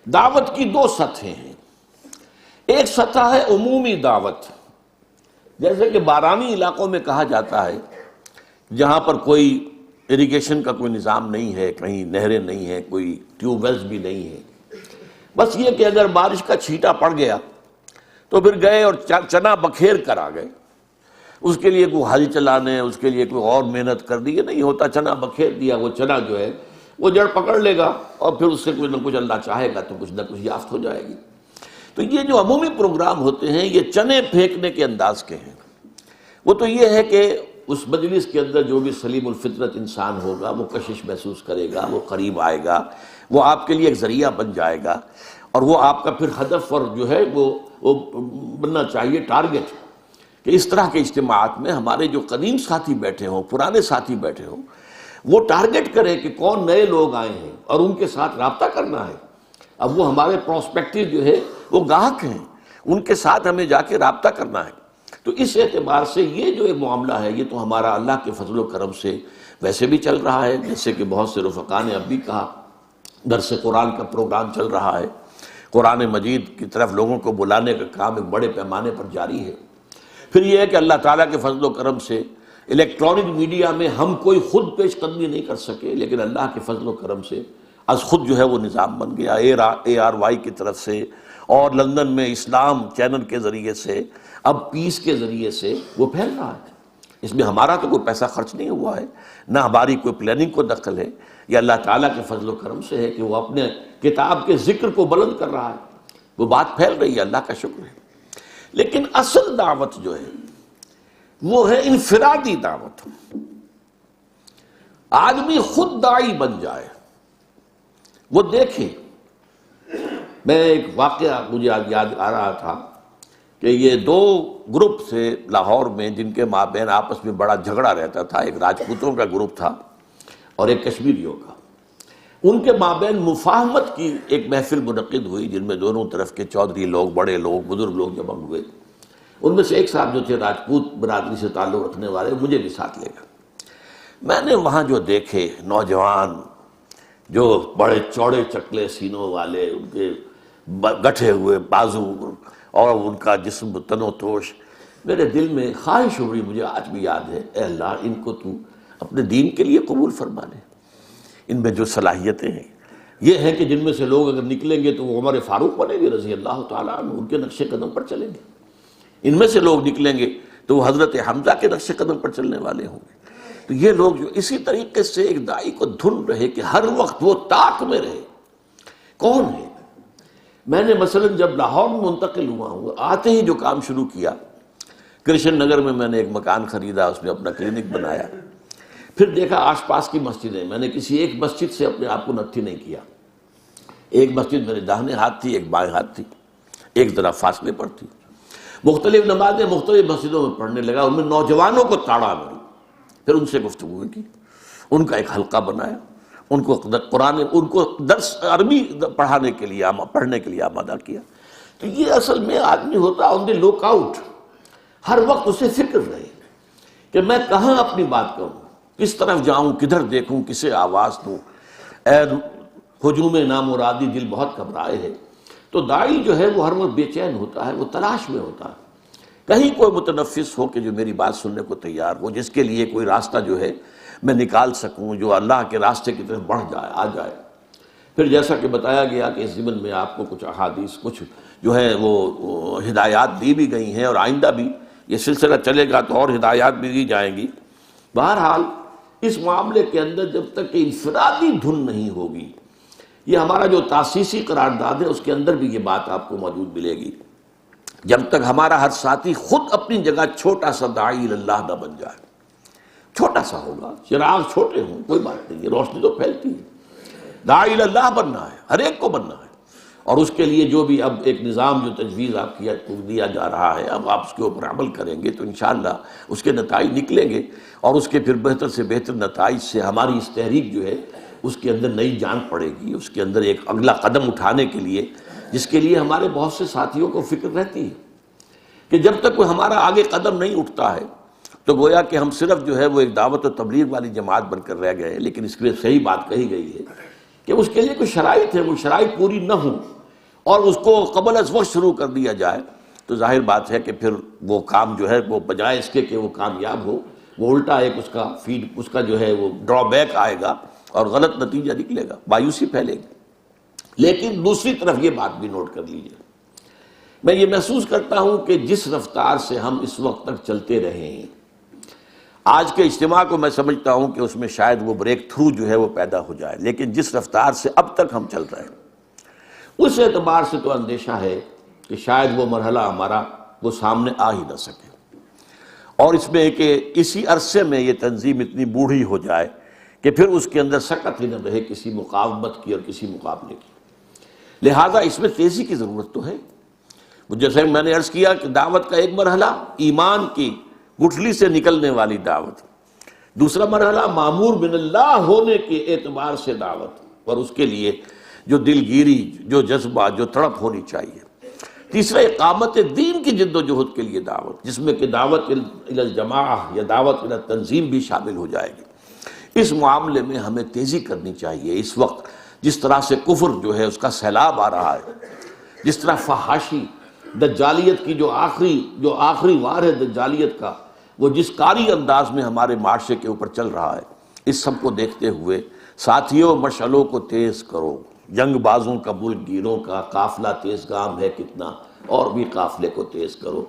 دعوت کی دو سطحیں ہیں۔ ایک سطح ہے عمومی دعوت، جیسے کہ بارانی علاقوں میں کہا جاتا ہے جہاں پر کوئی اریگیشن کا کوئی نظام نہیں ہے، کہیں نہریں نہیں ہیں، کوئی ٹیوب ویلز بھی نہیں ہے، بس یہ کہ اگر بارش کا چھینٹا پڑ گیا تو پھر گئے اور چنا بکھیر کر آ گئے، اس کے لیے کوئی ہل چلانے، اس کے لیے کوئی اور محنت کر دی، یہ نہیں ہوتا، چنا بکھیر دیا، وہ چنا جو ہے وہ جڑ پکڑ لے گا اور پھر اس سے کچھ نہ کچھ اللہ چاہے گا تو کچھ نہ کچھ یافت ہو جائے گی۔ تو یہ جو عمومی پروگرام ہوتے ہیں یہ چنے پھینکنے کے انداز کے ہیں۔ وہ تو یہ ہے کہ اس مجلس کے اندر جو بھی سلیم الفطرت انسان ہوگا وہ کشش محسوس کرے گا، وہ قریب آئے گا، وہ آپ کے لیے ایک ذریعہ بن جائے گا، اور وہ آپ کا پھر ہدف اور جو ہے وہ بننا چاہیے ٹارگٹ، کہ اس طرح کے اجتماعات میں ہمارے جو قدیم ساتھی بیٹھے ہوں، پرانے ساتھی بیٹھے ہوں، وہ ٹارگٹ کرے کہ کون نئے لوگ آئے ہیں اور ان کے ساتھ رابطہ کرنا ہے۔ اب وہ ہمارے پراسپیکٹو جو ہے وہ گاہک ہیں، ان کے ساتھ ہمیں جا کے رابطہ کرنا ہے۔ تو اس اعتبار سے یہ جو ایک معاملہ ہے یہ تو ہمارا اللہ کے فضل و کرم سے ویسے بھی چل رہا ہے، جیسے کہ بہت سے رفقاء نے اب بھی کہا، درس قرآن کا پروگرام چل رہا ہے، قرآن مجید کی طرف لوگوں کو بلانے کا کام ایک بڑے پیمانے پر جاری ہے۔ پھر یہ ہے کہ اللہ تعالیٰ کے فضل و کرم سے الیکٹرانک میڈیا میں ہم کوئی خود پیش قدمی نہیں کر سکے، لیکن اللہ کے فضل و کرم سے از خود جو ہے وہ نظام بن گیا، ARY کی طرف سے، اور لندن میں اسلام چینل کے ذریعے سے، اب پیس کے ذریعے سے وہ پھیل رہا ہے۔ اس میں ہمارا تو کوئی پیسہ خرچ نہیں ہوا ہے، نہ ہماری کوئی پلاننگ کو دخل ہے، یہ اللہ تعالیٰ کے فضل و کرم سے ہے کہ وہ اپنے کتاب کے ذکر کو بلند کر رہا ہے، وہ بات پھیل رہی ہے، اللہ کا شکر ہے۔ لیکن اصل دعوت جو ہے وہ ہے انفرادی دعوت، آدمی خود داعی بن جائے، وہ دیکھے۔ میں ایک واقعہ مجھے یاد آ رہا تھا کہ یہ دو گروپ سے لاہور میں جن کے مابین آپس میں بڑا جھگڑا رہتا تھا، ایک راجپوتوں کا گروپ تھا اور ایک کشمیریوں کا، ان کے مابین مفاہمت کی ایک محفل منعقد ہوئی جن میں دونوں طرف کے چودھری لوگ، بڑے لوگ، بزرگ لوگ جمع ہوئے۔ ان میں سے ایک صاحب جو تھے راجپوت برادری سے تعلق رکھنے والے، مجھے بھی ساتھ لے گئے۔ میں نے وہاں جو دیکھے نوجوان جو بڑے چوڑے چکلے سینوں والے، ان کے گٹھے ہوئے بازو اور ان کا جسم تن و توش، میرے دل میں خواہش ہو رہی، مجھے آج بھی یاد ہے، اے اللہ ان کو تو اپنے دین کے لیے قبول فرما لے۔ ان میں جو صلاحیتیں ہیں یہ ہے کہ جن میں سے لوگ اگر نکلیں گے تو وہ عمر فاروق بنیں گے رضی اللہ تعالیٰ عنہ، ان کے نقش قدم پر چلیں گے۔ ان میں سے لوگ نکلیں گے تو وہ حضرت حمزہ کے نقش قدم پر چلنے والے ہوں گے۔ تو یہ لوگ جو اسی طریقے سے ایک داعی کو دھن رہے کہ ہر وقت وہ طاق میں رہے کون ہے۔ میں نے مثلا جب لاہور میں منتقل ہوا ہوں، آتے ہی جو کام شروع کیا، کرشن نگر میں نے ایک مکان خریدا، اس میں اپنا کلینک بنایا، پھر دیکھا آس پاس کی مسجدیں، میں نے کسی ایک مسجد سے اپنے آپ کو نتھی نہیں کیا۔ ایک مسجد میرے داہنے ہاتھ تھی، ایک بائیں ہاتھ تھی، ایک ذرا فاصلے پر تھی، مختلف نمازیں مختلف مسجدوں میں پڑھنے لگا، ان میں نوجوانوں کو تاڑا میں، پھر ان سے گفتگو کی، ان کا ایک حلقہ بنایا، ان کو قرآن، ان کو درس عربی پڑھنے کے لیے آمادہ کیا۔ تو یہ اصل میں آدمی ہوتا آن دی لک آؤٹ، ہر وقت اسے فکر رہے کہ میں کہاں اپنی بات کہوں، کس طرف جاؤں، کدھر دیکھوں، کسے آواز دوں، اے ہجوم نامرادی دل بہت گھبرائے ہے۔ تو داعی جو ہے وہ ہر وقت بے چین ہوتا ہے، وہ تلاش میں ہوتا ہے کہیں کوئی متنفس ہو کہ جو میری بات سننے کو تیار ہو، جس کے لیے کوئی راستہ جو ہے میں نکال سکوں، جو اللہ کے راستے کی طرف بڑھ جائے، آ جائے۔ پھر جیسا کہ بتایا گیا کہ اس ضمن میں آپ کو کچھ احادیث، کچھ جو ہے وہ ہدایات دی بھی گئی ہیں، اور آئندہ بھی یہ سلسلہ چلے گا تو اور ہدایات بھی دی جائیں گی۔ بہرحال اس معاملے کے اندر جب تک کہ انفرادی دھن نہیں ہوگی، یہ ہمارا جو تاسیسی قرارداد ہے اس کے اندر بھی یہ بات آپ کو موجود ملے گی، جب تک ہمارا ہر ساتھی خود اپنی جگہ چھوٹا سا داعی اللہ نہ بن جائے۔ چھوٹا سا ہوگا، چراغ چھوٹے ہوں کوئی بات نہیں، یہ روشنی تو پھیلتی ہے، داعی اللہ بننا ہے، ہر ایک کو بننا ہے۔ اور اس کے لیے جو بھی اب ایک نظام جو تجویز آپ کیا دیا جا رہا ہے، اب آپ اس کے اوپر عمل کریں گے تو انشاءاللہ اس کے نتائج نکلیں گے، اور اس کے پھر بہتر سے بہتر نتائج سے ہماری اس تحریک جو ہے اس کے اندر نئی جان پڑے گی، اس کے اندر ایک اگلا قدم اٹھانے کے لیے، جس کے لیے ہمارے بہت سے ساتھیوں کو فکر رہتی ہے کہ جب تک کوئی ہمارا آگے قدم نہیں اٹھتا ہے تو گویا کہ ہم صرف جو ہے وہ ایک دعوت و تبلیغ والی جماعت بن کر رہ گئے۔ لیکن اس کے لیے صحیح بات کہی گئی ہے کہ اس کے لیے کوئی شرائط ہے، وہ شرائط پوری نہ ہوں اور اس کو قبل از وقت شروع کر دیا جائے تو ظاہر بات ہے کہ پھر وہ کام جو ہے وہ بجائے اس کے کہ وہ کامیاب ہو، وہ الٹا ایک اس کا جو ہے وہ ڈرا بیک آئے گا اور غلط نتیجہ نکلے گا، مایوسی پھیلے گی۔ لیکن دوسری طرف یہ بات بھی نوٹ کر لیجیے، میں یہ محسوس کرتا ہوں کہ جس رفتار سے ہم اس وقت تک چلتے رہے ہیں، آج کے اجتماع کو میں سمجھتا ہوں کہ اس میں شاید وہ بریک تھرو جو ہے وہ پیدا ہو جائے، لیکن جس رفتار سے اب تک ہم چل رہے ہیں اس اعتبار سے تو اندیشہ ہے کہ شاید وہ مرحلہ ہمارا وہ سامنے آ ہی نہ سکے، اور اس میں کہ اسی عرصے میں یہ تنظیم اتنی بوڑھی ہو جائے کہ پھر اس کے اندر سکت ہی نہ رہے کسی مقاومت کی اور کسی مقابلے کی۔ لہٰذا اس میں تیزی کی ضرورت تو ہے۔ جیسے میں نے عرض کیا کہ دعوت کا ایک مرحلہ ایمان کی گٹھلی سے نکلنے والی دعوت، دوسرا مرحلہ معمور من اللہ ہونے کے اعتبار سے دعوت، اور اس کے لیے جو دلگیری، جو جذبہ، جو تڑپ ہونی چاہیے، تیسرا اقامت دین کی جد و جہد کے لیے دعوت، جس میں کہ دعوت الی الجماعہ یا دعوت الی تنظیم بھی شامل ہو جائے گی۔ اس معاملے میں ہمیں تیزی کرنی چاہیے۔ اس وقت جس طرح سے کفر جو ہے اس کا سیلاب آ رہا ہے، جس طرح فحاشی دجالیت کی جو آخری وار ہے دجالیت کا، وہ جس کاری انداز میں ہمارے معاشرے کے اوپر چل رہا ہے، اس سب کو دیکھتے ہوئے ساتھیوں مشعلوں کو تیز کرو، جنگ بازوں کا ملک گیروں کا قافلہ تیز گام ہے کتنا، اور بھی قافلے کو تیز کرو۔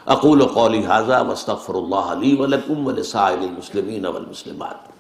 اقول قولی ھذا واستغفر اللہ لی ولکم ولسائر المسلمین والمسلمات۔